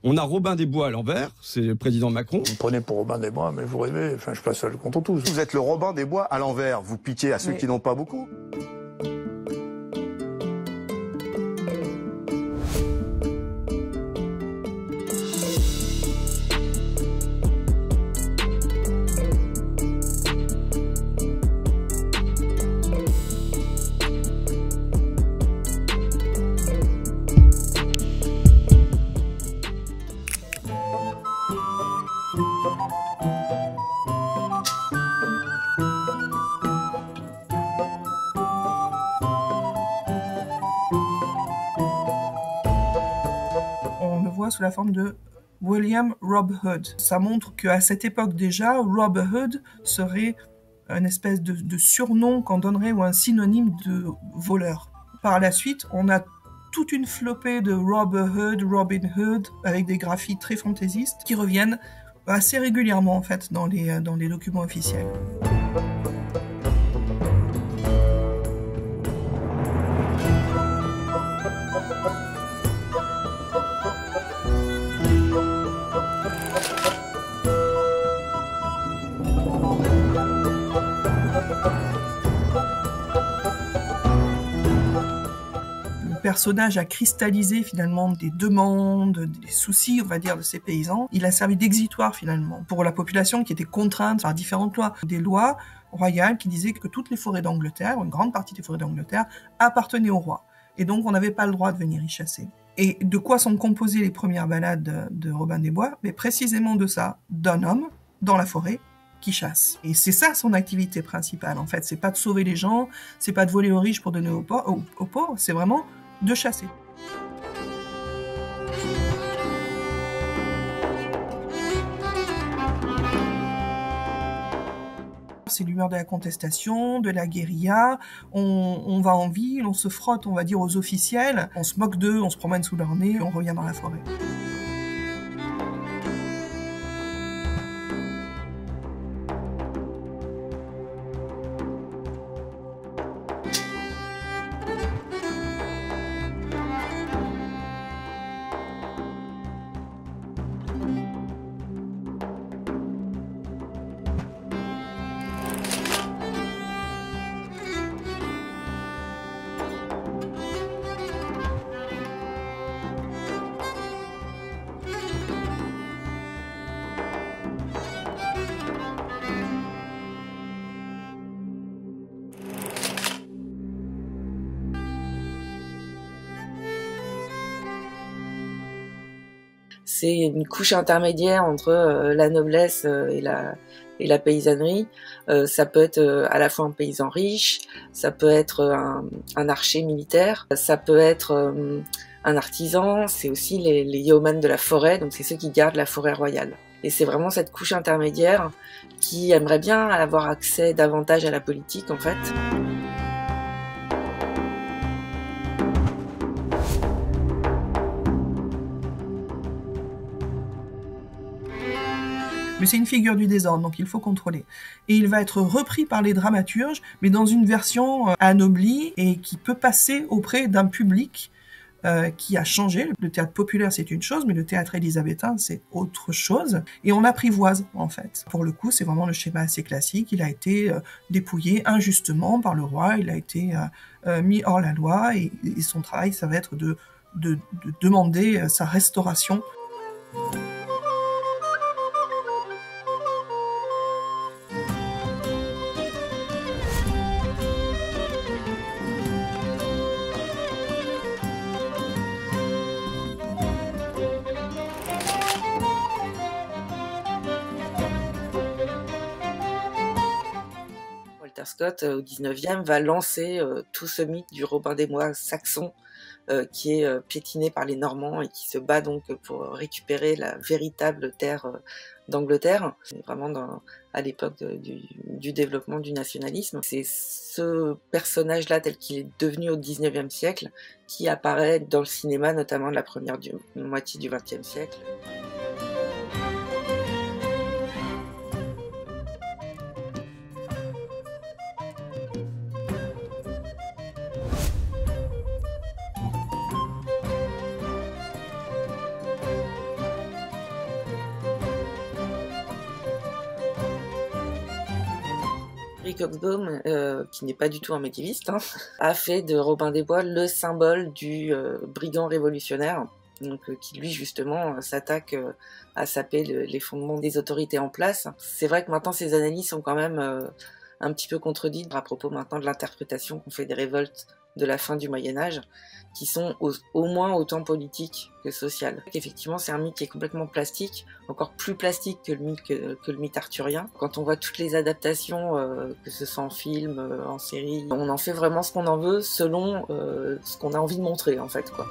On a Robin des Bois à l'envers, c'est le président Macron. Vous me prenez pour Robin des Bois, mais vous rêvez, enfin, je passe seul contre tous. Vous êtes le Robin des Bois à l'envers, vous piquez à ceux qui n'ont pas beaucoup. Sous la forme de William Rob Hood. Ça montre qu'à cette époque déjà, Rob Hood serait une espèce de surnom qu'on donnerait ou un synonyme de voleur. Par la suite, on a toute une flopée de Robin Hood, avec des graphies très fantaisistes qui reviennent assez régulièrement en fait dans les documents officiels. Le personnage a cristallisé finalement des demandes, des soucis, on va dire, de ces paysans. Il a servi d'exitoire finalement pour la population qui était contrainte par différentes lois. Des lois royales qui disaient que toutes les forêts d'Angleterre, une grande partie des forêts d'Angleterre, appartenaient au roi. Et donc on n'avait pas le droit de venir y chasser. Et de quoi sont composées les premières ballades de Robin des Bois? Mais précisément de ça, d'un homme dans la forêt qui chasse. Et c'est ça son activité principale en fait. C'est pas de sauver les gens, c'est pas de voler aux riches pour donner aux pauvres, c'est vraiment de chasser. C'est l'humeur de la contestation, de la guérilla, on va en ville, on se frotte, on va dire, aux officiels, on se moque d'eux, on se promène sous leur nez, on revient dans la forêt. C'est une couche intermédiaire entre la noblesse et la paysannerie. Ça peut être à la fois un paysan riche, ça peut être un archer militaire, ça peut être un artisan, c'est aussi les yeomen de la forêt, donc c'est ceux qui gardent la forêt royale. Et c'est vraiment cette couche intermédiaire qui aimerait bien avoir accès davantage à la politique en fait. Mais c'est une figure du désordre, donc il faut contrôler. Et il va être repris par les dramaturges, mais dans une version anoblie et qui peut passer auprès d'un public qui a changé. Le théâtre populaire, c'est une chose, mais le théâtre élisabétain, c'est autre chose. Et on l'apprivoise, en fait. Pour le coup, c'est vraiment le schéma assez classique. Il a été dépouillé injustement par le roi, il a été mis hors la loi, et son travail, ça va être de demander sa restauration. Walter Scott, au 19e, va lancer tout ce mythe du Robin des Bois saxon qui est piétiné par les Normands et qui se bat donc pour récupérer la véritable terre d'Angleterre, vraiment à l'époque du développement du nationalisme. C'est ce personnage-là, tel qu'il est devenu au 19e siècle, qui apparaît dans le cinéma, notamment de la première moitié du 20e siècle. Eric Hobsbawm, qui n'est pas du tout un médiéviste, hein, a fait de Robin des Bois le symbole du brigand révolutionnaire, donc qui lui justement s'attaque à saper les fondements des autorités en place. C'est vrai que maintenant ces analyses sont quand même un petit peu contredites à propos maintenant de l'interprétation qu'on fait des révoltes de la fin du Moyen-Âge, qui sont au moins autant politiques que sociales. Effectivement, c'est un mythe qui est complètement plastique, encore plus plastique que le mythe arthurien. Quand on voit toutes les adaptations, que ce soit en film, en série, on en fait vraiment ce qu'on en veut selon ce qu'on a envie de montrer, en fait, quoi.